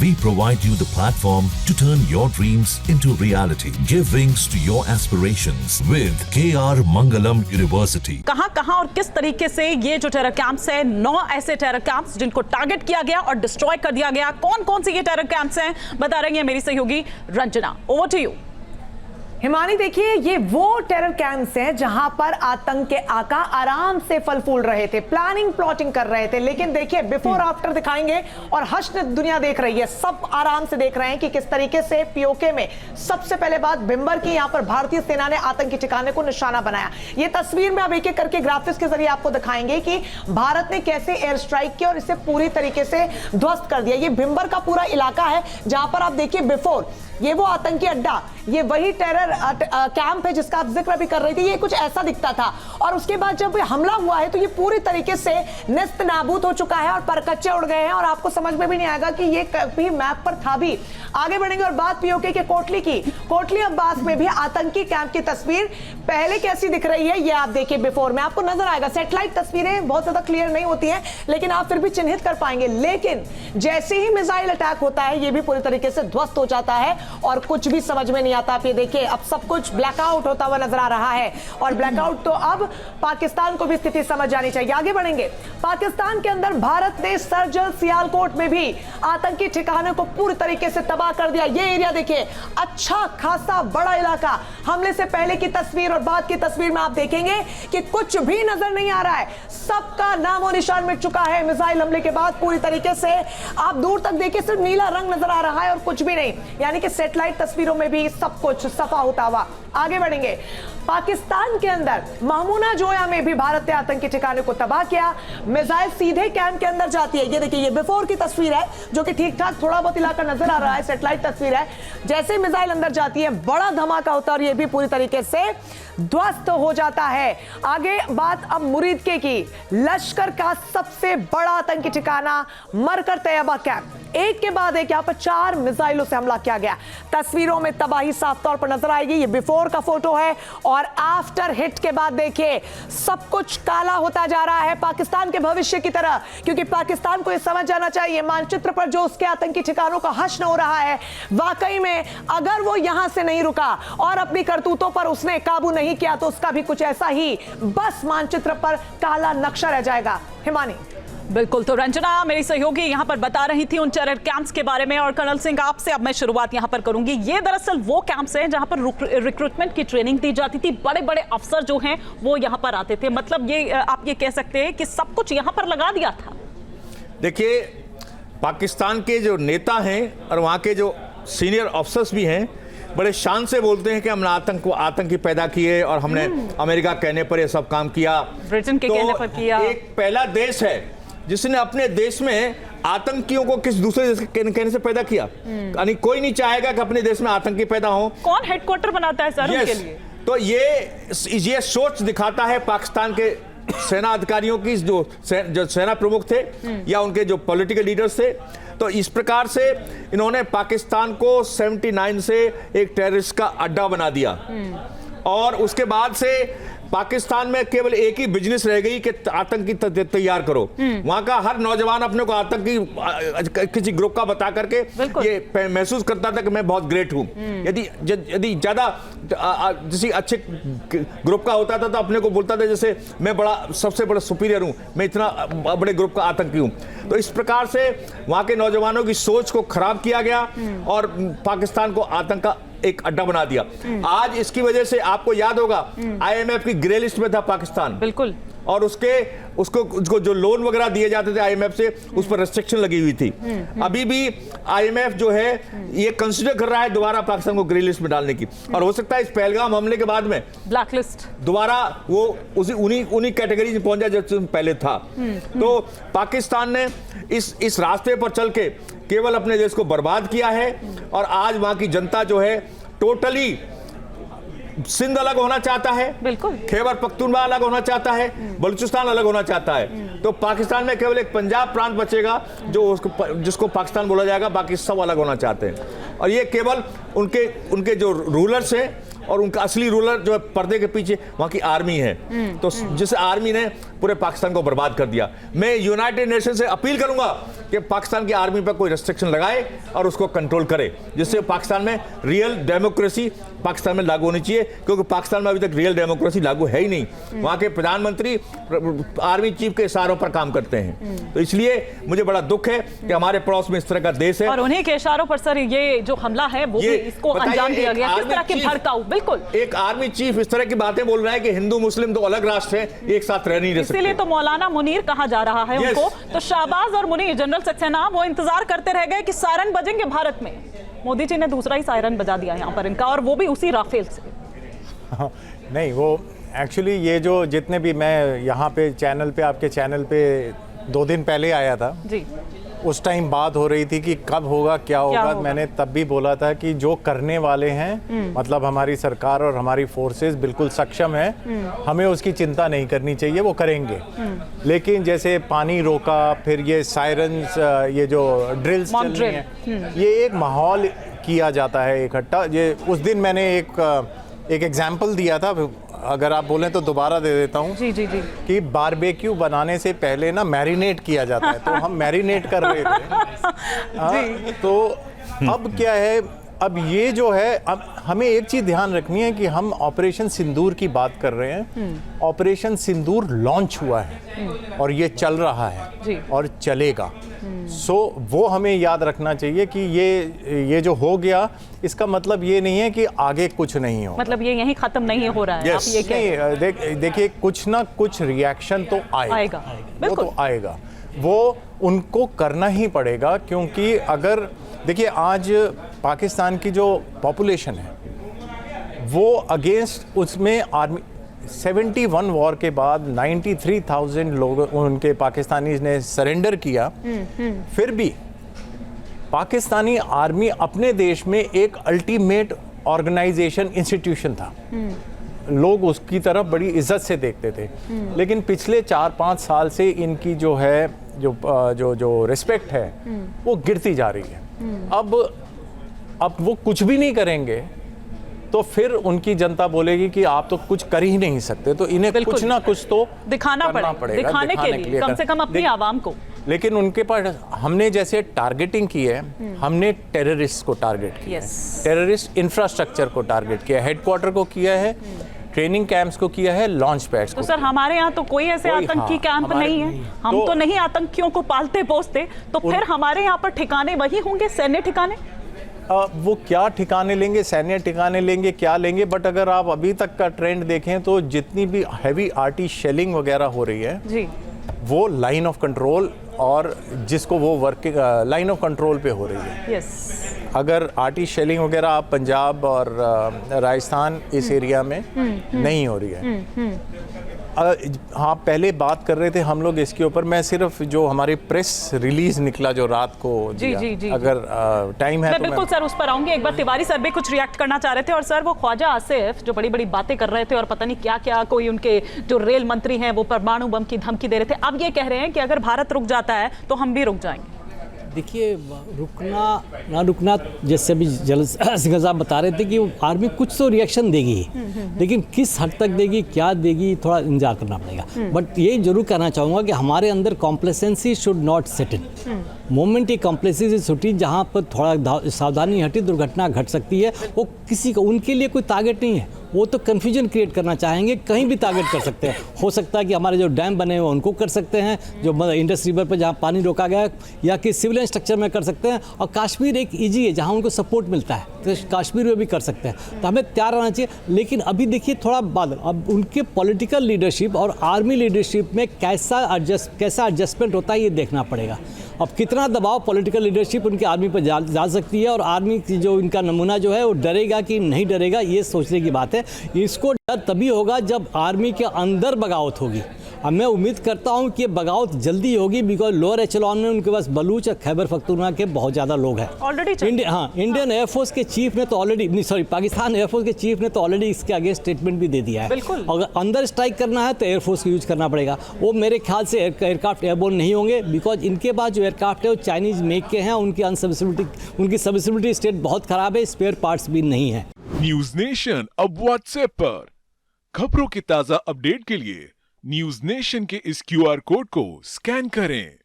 We provide you the platform to turn your dreams into reality. Give wings to your aspirations with KR Mangalam University. कहां और किस तरीके से ये जो टेरर कैंप्स है, 9 ऐसे टेरर कैंप्स जिनको टारगेट किया गया और डिस्ट्रॉय कर दिया गया, कौन से ये टेरर कैंप्स हैं, बता रही है मेरी सहयोगी Ranjana. Over to you Himani. देखिए, ये वो टेरर कैंप्स हैं जहां पर आतंक के आका आराम से फल फूल रहे थे, प्लानिंग प्लॉटिंग कर रहे थे। लेकिन देखिए, बिफोर आफ्टर दिखाएंगे और हश्र दुनिया देख रही है, सब आराम से देख रहे हैं कि किस तरीके से पीओके में सबसे पहले बात भिंबर की, यहां पर भारतीय सेना ने आतंकी ठिकाने को निशाना बनाया। ये तस्वीर में अब एक एक करके ग्राफिक्स के जरिए आपको दिखाएंगे कि भारत ने कैसे एयर स्ट्राइक किया और इसे पूरी तरीके से ध्वस्त कर दिया। ये भिंबर का पूरा इलाका है जहां पर आप देखिए बिफोर, ये वो आतंकी अड्डा, ये वही टेरर कैंप है जिसका आप जिक्र भी कर रही थी। ये कुछ ऐसा दिखता था और उसके बाद जब हमला हुआ है तो ये पूरी तरीके से नेस्त नाबूद हो चुका है और परकच्चे उड़ गए हैं और आपको समझ में भी नहीं आएगा कि ये कभी मैप पर था भी। आगे बढ़ेंगे और बात पीओके के कोटली की। कोटली अब्बास में भी आतंकी कैंप की तस्वीर पहले कैसी दिख रही है, ये आप देखिए बिफोर में, आपको नजर आएगा। सैटेलाइट तस्वीरें बहुत ज्यादा क्लियर नहीं होती हैं, लेकिन आप फिर भी चिन्हित कर पाएंगे। लेकिन जैसे ही मिसाइल अटैक होता है, ये भी पूरी तरीके से ध्वस्त हो जाता है और कुछ भी समझ में नहीं आता। आप ये देखिए, अब सब कुछ ब्लैकआउट होता हुआ नजर आ रहा है और ब्लैकआउट तो अब पाकिस्तान को भी स्थिति समझ जानी चाहिए। आगे बढ़ेंगे, पाकिस्तान के अंदर भारत ने सर्जिल सियालकोट में भी आतंकी ठिकाने को पूरी तरीके से तबाह कर दिया। ये एरिया देखिए, अच्छा खासा बड़ा इलाका। हमले से पहले की तस्वीर और बाद की तस्वीर में आप देखेंगे कि कुछ भी नजर नहीं आ रहा है, सबका नामो निशान मिट चुका है। मिसाइल हमले के बाद पूरी तरीके से आप दूर तक देखिए, सिर्फ नीला रंग नजर आ रहा है और कुछ भी नहीं, यानी कि सैटेलाइट तस्वीरों में भी सब कुछ सफा होता हुआ। आगे बढ़ेंगे, पाकिस्तान के अंदर महमूना जोया में भी भारत ने आतंकी ठिकाने को तबाह किया। मिसाइल सीधे कैंप के अंदर जाती है। ये देखिए, ये बिफोर की तस्वीर है जो कि ठीक ठाक थोड़ा बहुत इलाका नजर आ रहा है, सैटेलाइट तस्वीर है। जैसे मिसाइल अंदर जाती है, बड़ा धमाका होता है और ये भी पूरी तरीके से ध्वस्त हो जाता है। आगे बात अब मुरीदके की, लश्कर का सबसे बड़ा आतंकी ठिकाना मरकर तैयबा कैंप। एक के बाद एक यहां पर 4 मिसाइलों से हमला किया गया। तस्वीरों में तबाही साफ तौर पर नजर आएगी। ये बिफोर का फोटो है और आफ्टर हिट के बाद देखिए, सब कुछ काला होता जा रहा है पाकिस्तान के भविष्य की तरह, क्योंकि पाकिस्तान को यह समझ जाना चाहिए मानचित्र पर जो उसके आतंकी ठिकानों का हश्र हो रहा है, वाकई में अगर वो यहां से नहीं रुका और अपनी करतूतों पर उसने काबू नहीं किया तो उसका भी कुछ ऐसा ही बस मानचित्र पर काला नक्शा रह जाएगा। हिमानी। बिल्कुल, तो रंजना मेरी सहयोगी यहाँ पर बता रही थी उन टेरर कैंप्स के बारे में। और कर्नल सिंह, आपसे अब मैं शुरुआत यहाँ पर करूंगी। ये दरअसल वो कैंप्स हैं जहाँ पर रिक्रूटमेंट की ट्रेनिंग दी जाती थी, बड़े बड़े अफसर जो हैं वो यहाँ पर आते थे। मतलब ये आप ये कह सकते हैं कि सब कुछ यहाँ पर लगा दिया था। देखिए, पाकिस्तान के जो नेता हैं और वहाँ के जो सीनियर अफसर्स भी हैं, बड़े शान से बोलते हैं कि हमने आतंकी पैदा किए और हमने अमेरिका कहने पर ये सब काम किया, ब्रिटेन के कहने पर किया। एक पहला देश है जिसने अपने देश में आतंकियों को किस दूसरे देश के कहने से पैदा किया। यानी कोई नहीं चाहेगा कि अपने देश में आतंकी पैदा हो। कौन हेडक्वार्टर बनाता है सर उनके लिए? तो ये सोच दिखाता है पाकिस्तान के सेना अधिकारियों की, जो सेना प्रमुख थे या उनके जो पॉलिटिकल लीडर्स थे। तो इस प्रकार से इन्होंने पाकिस्तान को 79 से एक टेररिस्ट का अड्डा बना दिया और उसके बाद से पाकिस्तान में केवल एक ही बिजनेस रह गई कि आतंकी तैयार करो। वहां का हर नौजवान अपने को आतंकी किसी ग्रुप का बता करके ये महसूस करता था कि मैं बहुत ग्रेट हूं। यदि ज्यादा किसी अच्छे ग्रुप का होता था तो अपने को बोलता था जैसे मैं सबसे बड़ा सुपीरियर हूं, मैं इतना बड़े ग्रुप का आतंकी हूं। तो इस प्रकार से वहां के नौजवानों की सोच को खराब किया गया और पाकिस्तान को आतंक का एक अड्डा बना दिया। आज इसकी वजह से आपको याद होगा आईएमएफ की ग्रे लिस्ट में था पाकिस्तान। बिल्कुल। और उसको जो लोन वगैरह दिए जाते थे आईएमएफ से, उस पर रेस्ट्रिक्शन लगी हुई थी। अभी भी आईएमएफ जो है ये कंसीडर कर रहा है दोबारा पाकिस्तान को ग्रे लिस्ट में डालने की, और हो सकता है इस पहलगाम हमले के बाद में ब्लैक लिस्ट दोबारा वो उन्हीं कैटेगरी में पहुंच जाए जो पहले था। तो पाकिस्तान ने इस रास्ते पर चल के केवल अपने देश को बर्बाद किया है और आज वहां की जनता जो है टोटली सिंध अलग होना चाहता है, बिल्कुल, खैबर पख्तूनख्वा अलग होना चाहता है, बलूचिस्तान अलग होना चाहता है। तो पाकिस्तान में केवल एक पंजाब प्रांत बचेगा जिसको पाकिस्तान बोला जाएगा, बाकी सब अलग होना चाहते हैं। और ये केवल उनके जो रूलर्स हैं और उनका असली रूलर जो है पर्दे के पीछे वहां की आर्मी है, तो जिस आर्मी ने पूरे पाकिस्तान को बर्बाद कर दिया। मैं यूनाइटेड नेशन से अपील करूंगा कि पाकिस्तान की आर्मी पर कोई रेस्ट्रिक्शन लगाए और उसको कंट्रोल करे, जिससे पाकिस्तान में रियल डेमोक्रेसी पाकिस्तान में लागू होनी चाहिए, क्योंकि पाकिस्तान में अभी तक रियल डेमोक्रेसी लागू है ही नहीं। वहां के प्रधानमंत्री आर्मी चीफ के इशारों पर काम करते हैं। तो इसलिए मुझे बड़ा दुख है कि हमारे पड़ोस में इस तरह का देश है और उन्हीं के इशारों पर सर ये जो हमला है वो भी इसको अंजाम दिया गया। किस तरह के भड़काऊ, बिल्कुल एक आर्मी चीफ इस तरह की बातें बोल रहा है कि हिंदू मुस्लिम दो अलग राष्ट्र हैं, एक साथ रह नहीं रह सकते। इसीलिए तो मौलाना मुनीर कहा जा रहा है उनको। तो शाहबाज और मुनीर, जनरल सक्सेना, वो इंतजार करते रह गए कि सायरन बजेंगे भारत में। मोदी जी ने दूसरा ही सायरन बजा दिया यहाँ पर इनका, और वो भी उसी राफेल से। नहीं, वो एक्चुअली ये जो जितने भी, मैं यहाँ पे चैनल पे, आपके चैनल पे 2 दिन पहले आया था जी, उस टाइम बात हो रही थी कि कब होगा, क्या होगा। मैंने तब भी बोला था कि जो करने वाले हैं, मतलब हमारी सरकार और हमारी फोर्सेस बिल्कुल सक्षम है, हमें उसकी चिंता नहीं करनी चाहिए, वो करेंगे। लेकिन जैसे पानी रोका, फिर ये सायरन्स, ये जो ड्रिल्स चल रही हैं, ये एक माहौल किया जाता है इकट्ठा। ये उस दिन मैंने एक एग्जाम्पल दिया था, अगर आप बोलें तो दोबारा दे देता हूँ। जी जी जी। कि बारबेक्यू बनाने से पहले ना मैरिनेट किया जाता है, तो हम मैरिनेट कर रहे थे। तो अब क्या है, अब ये जो है, अब हमें एक चीज़ ध्यान रखनी है कि हम ऑपरेशन सिंदूर की बात कर रहे हैं। ऑपरेशन सिंदूर लॉन्च हुआ है और ये चल रहा है और चलेगा। सो वो हमें याद रखना चाहिए कि ये जो हो गया, इसका मतलब ये नहीं है कि आगे कुछ नहीं हो, मतलब ये यहीं खत्म नहीं हो रहा है। आप ये नहीं, देखिए कुछ ना कुछ रिएक्शन तो आएगा। वो तो आएगा, वो उनको करना ही पड़ेगा। क्योंकि अगर देखिए आज पाकिस्तान की जो पॉपुलेशन है वो अगेंस्ट, उसमें आर्मी 71 वॉर के बाद 93,000 लोग उनके पाकिस्तानी ने सरेंडर किया। फिर भी पाकिस्तानी आर्मी अपने देश में एक अल्टीमेट ऑर्गेनाइजेशन इंस्टीट्यूशन था, लोग उसकी तरफ बड़ी इज्जत से देखते थे। लेकिन पिछले 4-5 साल से इनकी जो है जो रिस्पेक्ट है वो गिरती जा रही है। अब वो कुछ भी नहीं करेंगे तो फिर उनकी जनता बोलेगी कि आप तो कुछ कर ही नहीं सकते, तो इन्हें कुछ ना कुछ तो दिखाना पड़ेगा, दिखाने के लिए कम से कम अपनी आवाम को। लेकिन उनके पास हमने जैसे टारगेटिंग की है, हमने टेररिस्ट को टारगेट किया है, टेररिस्ट इंफ्रास्ट्रक्चर को टारगेट किया है, हेडक्वार्टर को किया है, ट्रेनिंग कैंप्स को किया है, लॉन्च पैड्स को। तो सर हमारे यहाँ तो कोई ऐसे आतंकी कैंप नहीं है, हम तो नहीं आतंकियों को पालते पोसते, तो फिर हमारे यहाँ पर ठिकाने वही होंगे, सैन्य ठिकाने। वो क्या ठिकाने लेंगे, सैन्य ठिकाने लेंगे, क्या लेंगे। बट अगर आप अभी तक का ट्रेंड देखें तो जितनी भी हैवी आर्टी शेलिंग वगैरह हो रही है जी, वो लाइन ऑफ कंट्रोल, और जिसको वो वर्किंग लाइन ऑफ कंट्रोल पे हो रही है। अगर आर्टी शेलिंग वगैरह आप पंजाब और राजस्थान इस एरिया में नहीं हो रही है। हाँ, पहले बात कर रहे थे हम लोग इसके ऊपर, मैं सिर्फ जो हमारी प्रेस रिलीज निकला जो रात को दिया, जी, अगर टाइम है मैं तो बिल्कुल सर उस पर आऊंगी। एक बार तिवारी सर भी कुछ रिएक्ट करना चाह रहे थे, और सर वो ख्वाजा आसिफ जो बड़ी बड़ी बातें कर रहे थे और पता नहीं क्या क्या, कोई उनके जो रेल मंत्री हैं वो परमाणु बम की धमकी दे रहे थे, अब ये कह रहे हैं कि अगर भारत रुक जाता है तो हम भी रुक जाएंगे। देखिए, रुकना ना रुकना, जैसे अभी सिंह साहब बता रहे थे कि आर्मी कुछ तो रिएक्शन देगी, लेकिन किस हद तक देगी, क्या देगी, थोड़ा इंतजार करना पड़ेगा। बट ये जरूर कहना चाहूँगा कि हमारे अंदर complacency should not set in. Moment ये कॉम्प्लेसेंसी छुट्टी, जहाँ पर थोड़ा सावधानी हटी दुर्घटना घट सकती है, वो किसी को, उनके लिए कोई टारगेट नहीं है, वो तो कन्फ्यूजन क्रिएट करना चाहेंगे, कहीं भी टारगेट कर सकते हैं। हो सकता है कि हमारे जो डैम बने हुए उनको कर सकते हैं, जो इंडस रिवर पर जहाँ पानी रोका गया, या कि सिविलियन स्ट्रक्चर में कर सकते हैं। और कश्मीर एक ईजी है जहाँ उनको सपोर्ट मिलता है, तो कश्मीर में भी कर सकते हैं। तो हमें तैयार रहना चाहिए। लेकिन अभी देखिए थोड़ा बादल, अब उनके पॉलिटिकल लीडरशिप और आर्मी लीडरशिप में कैसा एडजस्टमेंट होता है ये देखना पड़ेगा। अब कितना दबाव पॉलिटिकल लीडरशिप उनकी आर्मी पर जा सकती है, और आर्मी की जो इनका नमूना जो है वो डरेगा कि नहीं डरेगा, ये सोचने की बात है। इसको डर तभी होगा जब आर्मी के अंदर बगावत होगी। अब मैं उम्मीद करता हूँ कि बगावत जल्दी होगी, बिकॉज लोअर एचेलॉन में उनके पास बलूच और खैबर पख्तूनख्वा के बहुत ज़्यादा लोग हैं ऑलरेडी। इंडियन एयरफोर्स के चीफ ने तो ऑलरेडी, सॉरी, पाकिस्तान एयरफोर्स के चीफ ने तो ऑलरेडी इसके आगे स्टेटमेंट भी दे दिया है। बिल्कुल। अगर अंदर स्ट्राइक करना है तो एयरफोर्स को यूज करना पड़ेगा। वो मेरे ख्याल से एयरक्राफ्ट एयरबोर्न नहीं होंगे, बिकॉज इनके पास जो एयरक्राफ्ट है वो चाइनीज मेक के हैं, उनकी सर्विसिबिलिटी स्टेट बहुत खराब है, स्पेयर पार्ट्स भी नहीं है। न्यूज नेशन अब व्हाट्सएप पर खबरों के ताजा अपडेट के लिए न्यूज नेशन के इस QR कोड को स्कैन करें।